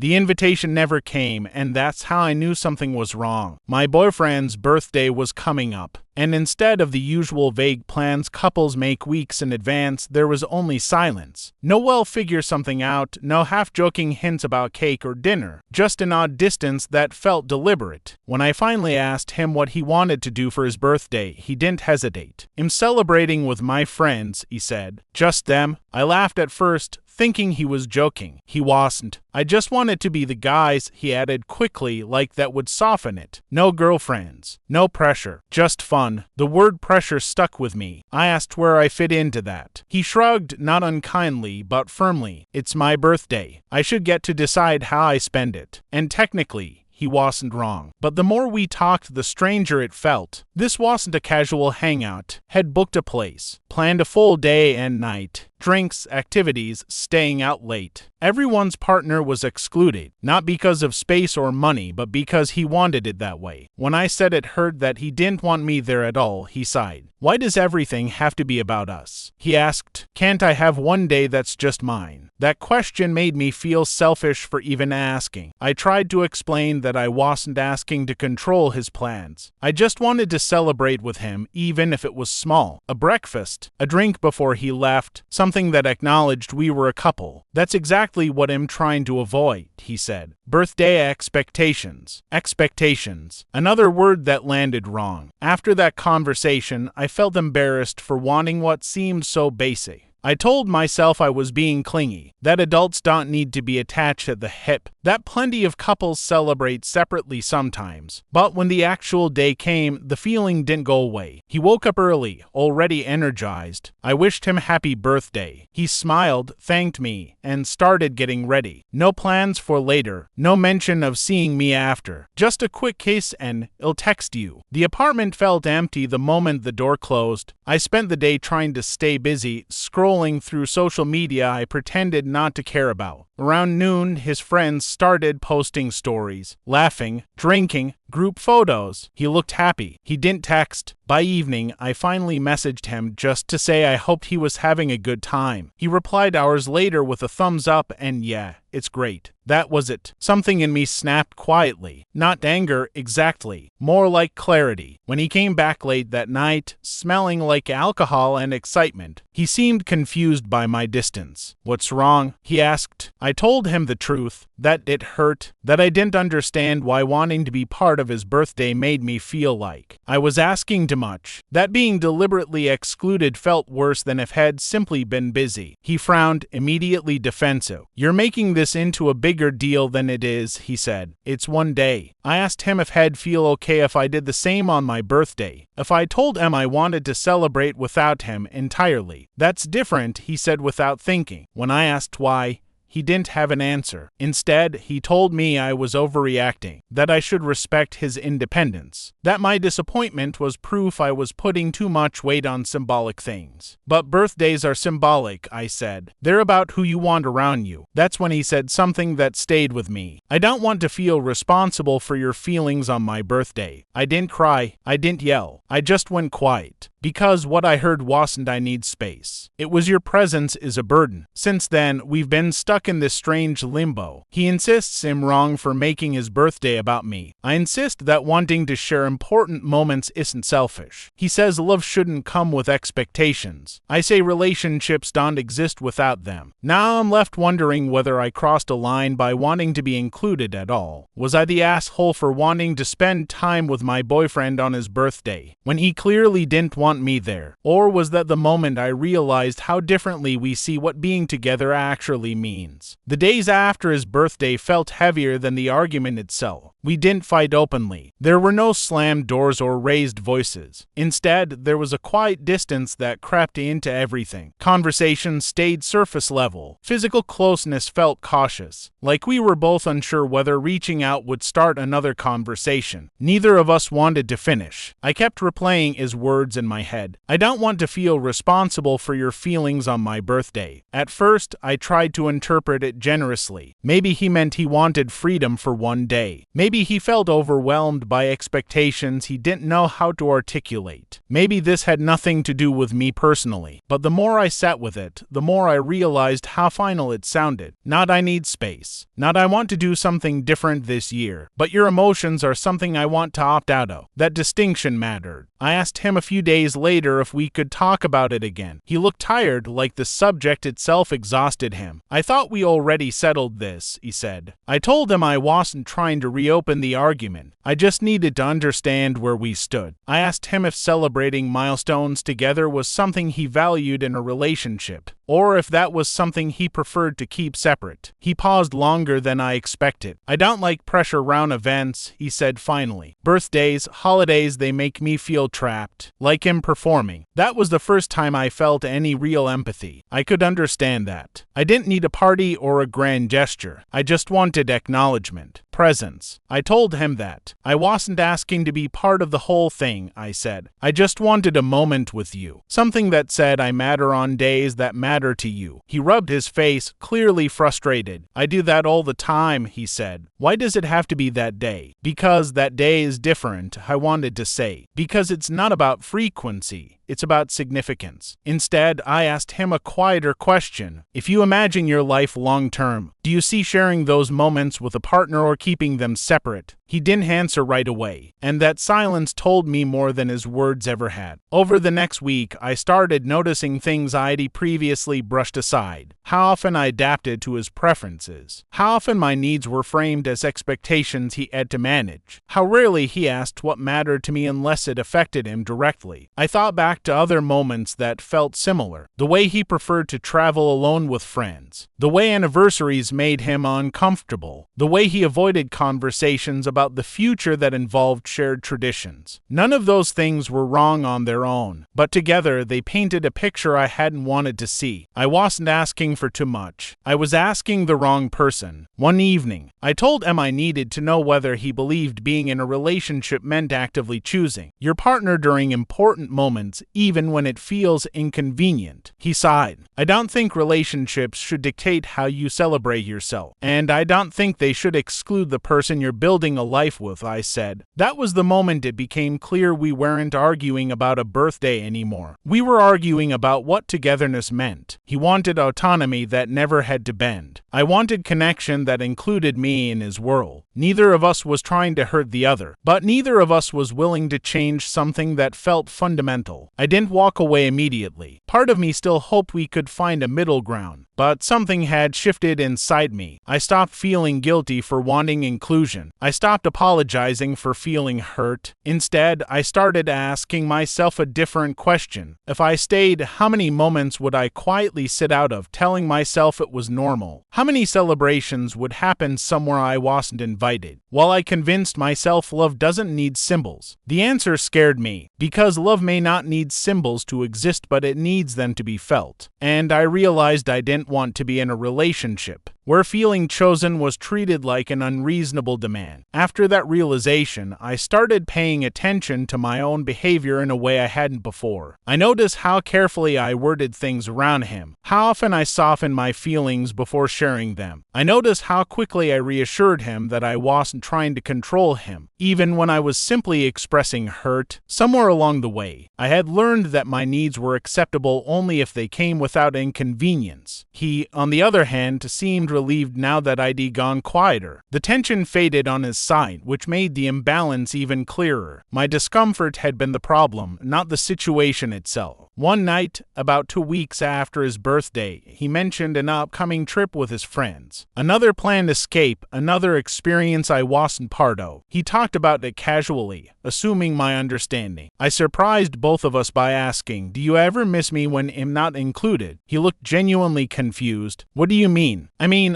The invitation never came, and that's how I knew something was wrong. My boyfriend's birthday was coming up, and instead of the usual vague plans couples make weeks in advance, there was only silence. No "we'll figure something out," no half-joking hints about cake or dinner, just an odd distance that felt deliberate. When I finally asked him what he wanted to do for his birthday, he didn't hesitate. "I'm celebrating with my friends," he said. "Just them?" I laughed at first, thinking he was joking. He wasn't. "I just wanted to be the guys," he added quickly, like that would soften it. "No girlfriends. No pressure. Just fun." The word pressure stuck with me. I asked where I fit into that. He shrugged, not unkindly, but firmly. "It's my birthday. I should get to decide how I spend it. And technically, he wasn't wrong. But the more we talked, the stranger it felt. This wasn't a casual hangout. Had booked a place, planned a full day and night. Drinks, activities, staying out late. Everyone's partner was excluded, not because of space or money, but because he wanted it that way. When I said it hurt that he didn't want me there at all, he sighed. "Why does everything have to be about us?" he asked. "Can't I have one day that's just mine?" That question made me feel selfish for even asking. I tried to explain that I wasn't asking to control his plans. I just wanted to celebrate with him, even if it was small. A breakfast, a drink before he left, something that acknowledged we were a couple. "That's exactly what I'm trying to avoid," he said. "Birthday expectations." Expectations. Another word that landed wrong. After that conversation, I felt embarrassed for wanting what seemed so basic. I told myself I was being clingy, that adults don't need to be attached at the hip, that plenty of couples celebrate separately sometimes. But when the actual day came, the feeling didn't go away. He woke up early, already energized. I wished him happy birthday. He smiled, thanked me, and started getting ready. No plans for later, no mention of seeing me after. Just a quick kiss and "I'll text you." The apartment felt empty the moment the door closed. I spent the day trying to stay busy, scrolling through social media I pretended not to care about. Around noon, his friends started posting stories, laughing, drinking, group photos. He looked happy. He didn't text. By evening, I finally messaged him just to say I hoped he was having a good time. He replied hours later with a thumbs up and "Yeah, it's great." That was it. Something in me snapped quietly. Not anger, exactly. More like clarity. When he came back late that night, smelling like alcohol and excitement, he seemed confused by my distance. "What's wrong?" he asked. I told him the truth, that it hurt, that I didn't understand why wanting to be part of his birthday made me feel like I was asking too much, that being deliberately excluded felt worse than if had simply been busy. He frowned, immediately defensive. "You're making this into a bigger deal than it is," he said. "It's one day." I asked him if he'd feel okay if I did the same on my birthday. If I told him I wanted to celebrate without him entirely. "That's different," he said without thinking. When I asked why, he didn't have an answer. Instead, he told me I was overreacting, that I should respect his independence, that my disappointment was proof I was putting too much weight on symbolic things. "But birthdays are symbolic," I said. "They're about who you want around you." That's when he said something that stayed with me. "I don't want to feel responsible for your feelings on my birthday." I didn't cry. I didn't yell. I just went quiet. Because what I heard wasn't "I need space." It was "your presence is a burden." Since then, we've been stuck in this strange limbo. He insists I'm wrong for making his birthday about me. I insist that wanting to share important moments isn't selfish. He says love shouldn't come with expectations. I say relationships don't exist without them. Now I'm left wondering whether I crossed a line by wanting to be included at all. Was I the asshole for wanting to spend time with my boyfriend on his birthday, when he clearly didn't want me there? Or was that the moment I realized how differently we see what being together actually means? The days after his birthday felt heavier than the argument itself. We didn't fight openly. There were no slammed doors or raised voices. Instead, there was a quiet distance that crept into everything. Conversation stayed surface level. Physical closeness felt cautious, like we were both unsure whether reaching out would start another conversation. Neither of us wanted to finish. I kept replaying his words in my head. "I don't want to feel responsible for your feelings on my birthday." At first, I tried to interpret interpret it generously. Maybe he meant he wanted freedom for one day. Maybe he felt overwhelmed by expectations he didn't know how to articulate. Maybe this had nothing to do with me personally. But the more I sat with it, the more I realized how final it sounded. Not I need space. Not I want to do something different this year. But your emotions are something I want to opt out of. That distinction mattered. I asked him a few days later if we could talk about it again. He looked tired, like the subject itself exhausted him. I thought we already settled this, he said. I told him I wasn't trying to reopen the argument. I just needed to understand where we stood. I asked him if celebrating milestones together was something he valued in a relationship, or if that was something he preferred to keep separate. He paused longer than I expected. I don't like pressure around events, he said finally. Birthdays, holidays, they make me feel trapped, like him performing. That was the first time I felt any real empathy. I could understand that. I didn't need a party or a grand gesture. I just wanted acknowledgement, presence. I told him that. I wasn't asking to be part of the whole thing, I said. I just wanted a moment with you. Something that said I matter on days that matter to you. He rubbed his face, clearly frustrated. I do that all the time, he said. Why does it have to be that day? Because that day is different, I wanted to say. Because it's not about frequency. It's about significance. Instead, I asked him a quieter question. If you imagine your life long-term, do you see sharing those moments with a partner or keeping them separate? He didn't answer right away, and that silence told me more than his words ever had. Over the next week, I started noticing things I'd previously brushed aside. How often I adapted to his preferences. How often my needs were framed as expectations he had to manage. How rarely he asked what mattered to me unless it affected him directly. I thought back to other moments that felt similar. The way he preferred to travel alone with friends. The way anniversaries made him uncomfortable. The way he avoided conversations about the future that involved shared traditions. None of those things were wrong on their own, but together they painted a picture I hadn't wanted to see. I wasn't asking for too much. I was asking the wrong person. One evening, I told him I needed to know whether he believed being in a relationship meant actively choosing your partner during important moments, even when it feels inconvenient. He sighed. I don't think relationships should dictate how you celebrate yourself, and I don't think they should exclude the person you're building a life with, I said. That was the moment it became clear we weren't arguing about a birthday anymore. We were arguing about what togetherness meant. He wanted autonomy that never had to bend. I wanted connection that included me in his world. Neither of us was trying to hurt the other, but neither of us was willing to change something that felt fundamental. I didn't walk away immediately. Part of me still hoped we could find a middle ground. But something had shifted inside me. I stopped feeling guilty for wanting inclusion. I stopped apologizing for feeling hurt. Instead, I started asking myself a different question. If I stayed, how many moments would I quietly sit out of, telling myself it was normal? How many celebrations would happen somewhere I wasn't invited? While I convinced myself love doesn't need symbols, the answer scared me, because love may not need symbols to exist, but it needs them to be felt. And I realized I didn't want to be in a relationship where feeling chosen was treated like an unreasonable demand. After that realization, I started paying attention to my own behavior in a way I hadn't before. I noticed how carefully I worded things around him, how often I softened my feelings before sharing them. I noticed how quickly I reassured him that I wasn't trying to control him, even when I was simply expressing hurt. Somewhere along the way, I had learned that my needs were acceptable only if they came without inconvenience. He, on the other hand, seemed relieved now that I'd gone quieter. The tension faded on his side, which made the imbalance even clearer. My discomfort had been the problem, not the situation itself. One night, about 2 weeks after his birthday, he mentioned an upcoming trip with his friends. Another planned escape, another experience I wasn't part of. He talked about it casually, assuming my understanding. I surprised both of us by asking, "Do you ever miss me when I'm not included?" He looked genuinely confused. "What do you mean?"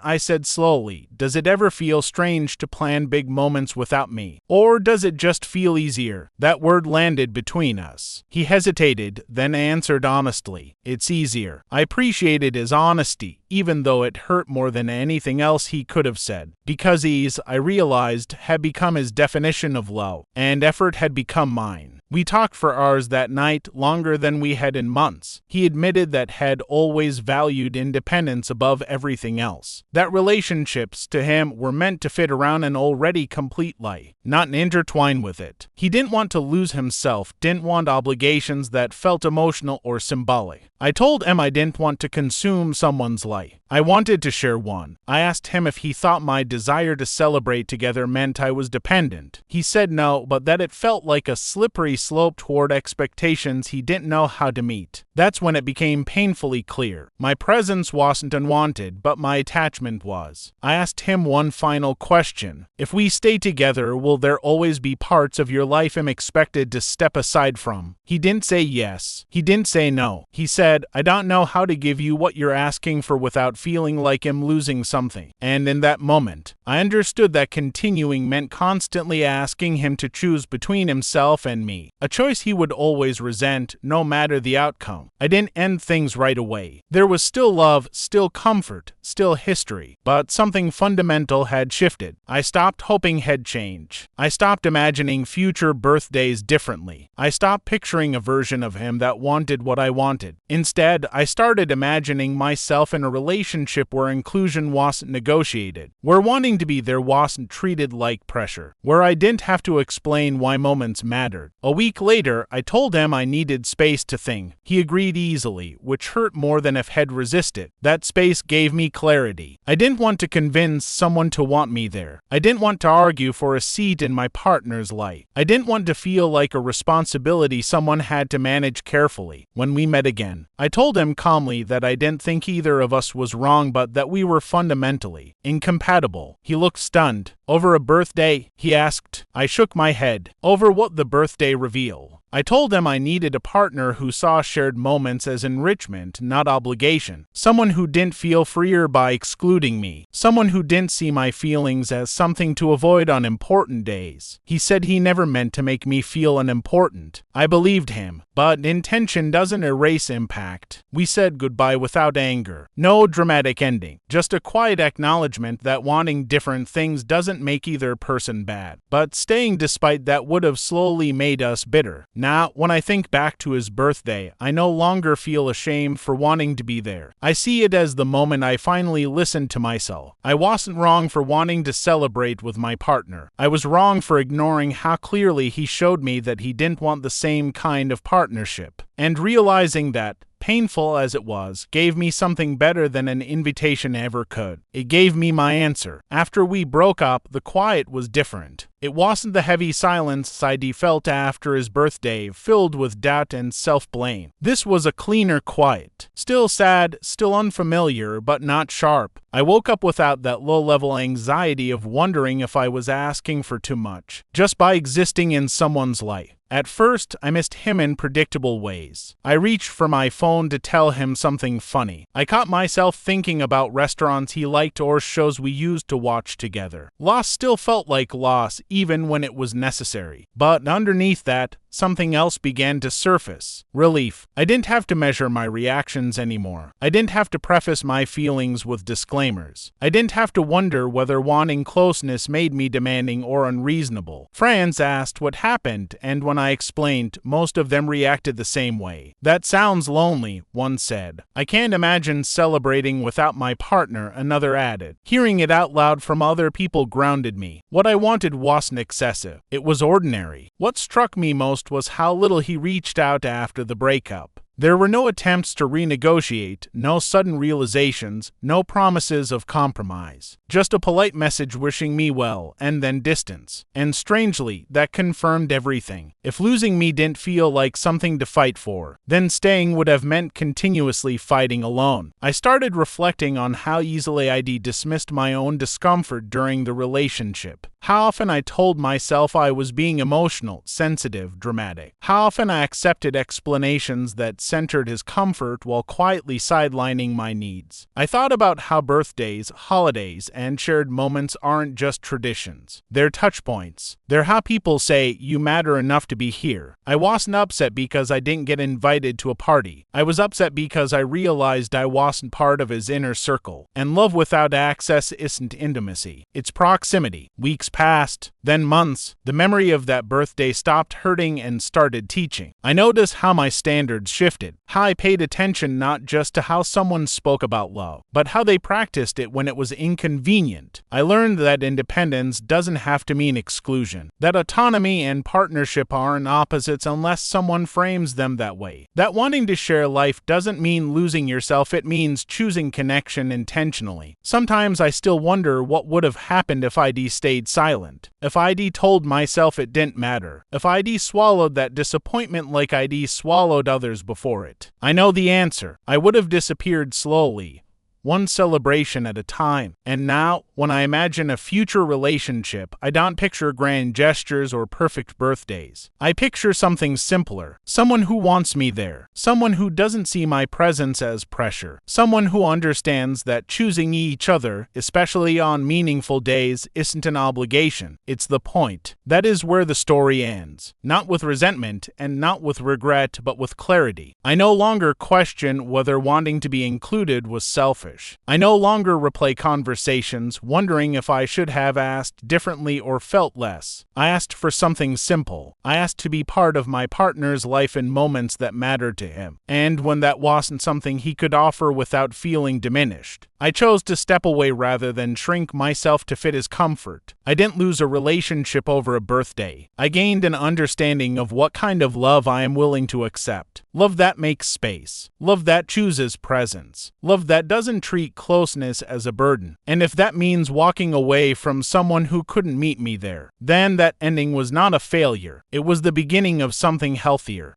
I said slowly, "Does it ever feel strange to plan big moments without me? Or does it just feel easier?" That word landed between us. He hesitated, then answered honestly, "It's easier." I appreciated his honesty, even though it hurt more than anything else he could have said. Because ease, I realized, had become his definition of love, and effort had become mine. We talked for hours that night, longer than we had in months. He admitted that had always valued independence above everything else. us. That relationships, to him, were meant to fit around an already complete life, not intertwine with it. He didn't want to lose himself, didn't want obligations that felt emotional or symbolic. I told him I didn't want to consume someone's life. I wanted to share one. I asked him if he thought my desire to celebrate together meant I was dependent. He said no, but that it felt like a slippery slope toward expectations he didn't know how to meet. That's when it became painfully clear. My presence wasn't unwanted, but my attachment was. I asked him one final question. If we stay together, will there always be parts of your life I'm expected to step aside from? He didn't say yes. He didn't say no. He said, I don't know how to give you what you're asking for without feeling like I'm losing something. And in that moment, I understood that continuing meant constantly asking him to choose between himself and me, a choice he would always resent, no matter the outcome. I didn't end things right away. There was still love, still comfort, still history, but something fundamental had shifted. I stopped hoping he'd change. I stopped imagining future birthdays differently. I stopped picturing a version of him that wanted what I wanted. Instead, I started imagining myself in a relationship where inclusion wasn't negotiated, where wanting to be there wasn't treated like pressure, where I didn't have to explain why moments mattered. A week later, I told him I needed space to think. He agreed easily, which hurt more than if he'd resisted. That space gave me clarity. I didn't want to convince someone to want me there. I didn't want to argue for a seat in my partner's life. I didn't want to feel like a responsibility someone had to manage carefully. When we met again, I told him calmly that I didn't think either of us was wrong, but that we were fundamentally incompatible. He looked stunned. Over a birthday? He asked. I shook my head. Over what the birthday revealed. I told him I needed a partner who saw shared moments as enrichment, not obligation. Someone who didn't feel freer by excluding me. Someone who didn't see my feelings as something to avoid on important days. He said he never meant to make me feel unimportant. I believed him, but intention doesn't erase impact. We said goodbye without anger. No dramatic ending. Just a quiet acknowledgement that wanting different things doesn't make either person bad. But staying despite that would have slowly made us bitter. Now, when I think back to his birthday, I no longer feel ashamed for wanting to be there. I see it as the moment I finally listened to myself. I wasn't wrong for wanting to celebrate with my partner. I was wrong for ignoring how clearly he showed me that he didn't want the same kind of partnership. And realizing that, painful as it was, gave me something better than an invitation ever could. It gave me my answer. After we broke up, the quiet was different. It wasn't the heavy silence I'd felt after his birthday, filled with doubt and self-blame. This was a cleaner quiet. Still sad, still unfamiliar, but not sharp. I woke up without that low-level anxiety of wondering if I was asking for too much, just by existing in someone's life. At first, I missed him in predictable ways. I reached for my phone to tell him something funny. I caught myself thinking about restaurants he liked or shows we used to watch together. Loss still felt like loss, even when it was necessary. But underneath that, something else began to surface. Relief. I didn't have to measure my reactions anymore. I didn't have to preface my feelings with disclaimers. I didn't have to wonder whether wanting closeness made me demanding or unreasonable. Friends asked what happened, and when I explained, most of them reacted the same way. That sounds lonely, one said. I can't imagine celebrating without my partner, another added. Hearing it out loud from other people grounded me. What I wanted wasn't excessive. It was ordinary. What struck me most was how little he reached out after the breakup. There were no attempts to renegotiate, no sudden realizations, no promises of compromise. Just a polite message wishing me well, and then distance. And strangely, that confirmed everything. If losing me didn't feel like something to fight for, then staying would have meant continuously fighting alone. I started reflecting on how easily I'd dismissed my own discomfort during the relationship. How often I told myself I was being emotional, sensitive, dramatic. How often I accepted explanations that centered his comfort while quietly sidelining my needs. I thought about how birthdays, holidays, and shared moments aren't just traditions. They're touch points. They're how people say, you matter enough to be here. I wasn't upset because I didn't get invited to a party. I was upset because I realized I wasn't part of his inner circle. And love without access isn't intimacy. It's proximity. Weeks passed, then months. The memory of that birthday stopped hurting and started teaching. I noticed how my standards shifted, how I paid attention not just to how someone spoke about love, but how they practiced it when it was inconvenient. I learned that independence doesn't have to mean exclusion, that autonomy and partnership aren't opposites unless someone frames them that way, that wanting to share life doesn't mean losing yourself, it means choosing connection intentionally. Sometimes I still wonder what would have happened if I'd stayed silent, if I'd told myself it didn't matter, if I'd swallowed that disappointment like I'd swallowed others before it. I know the answer. I would have disappeared slowly, one celebration at a time. And now, when I imagine a future relationship, I don't picture grand gestures or perfect birthdays. I picture something simpler, someone who wants me there, someone who doesn't see my presence as pressure, someone who understands that choosing each other, especially on meaningful days, isn't an obligation, it's the point. That is where the story ends, not with resentment and not with regret, but with clarity. I no longer question whether wanting to be included was selfish. I no longer replay conversations, wondering if I should have asked differently or felt less. I asked for something simple. I asked to be part of my partner's life in moments that mattered to him, and when that wasn't something he could offer without feeling diminished. I chose to step away rather than shrink myself to fit his comfort. I didn't lose a relationship over a birthday. I gained an understanding of what kind of love I am willing to accept. Love that makes space. Love that chooses presence. Love that doesn't treat closeness as a burden. And if that means walking away from someone who couldn't meet me there, then that ending was not a failure. It was the beginning of something healthier.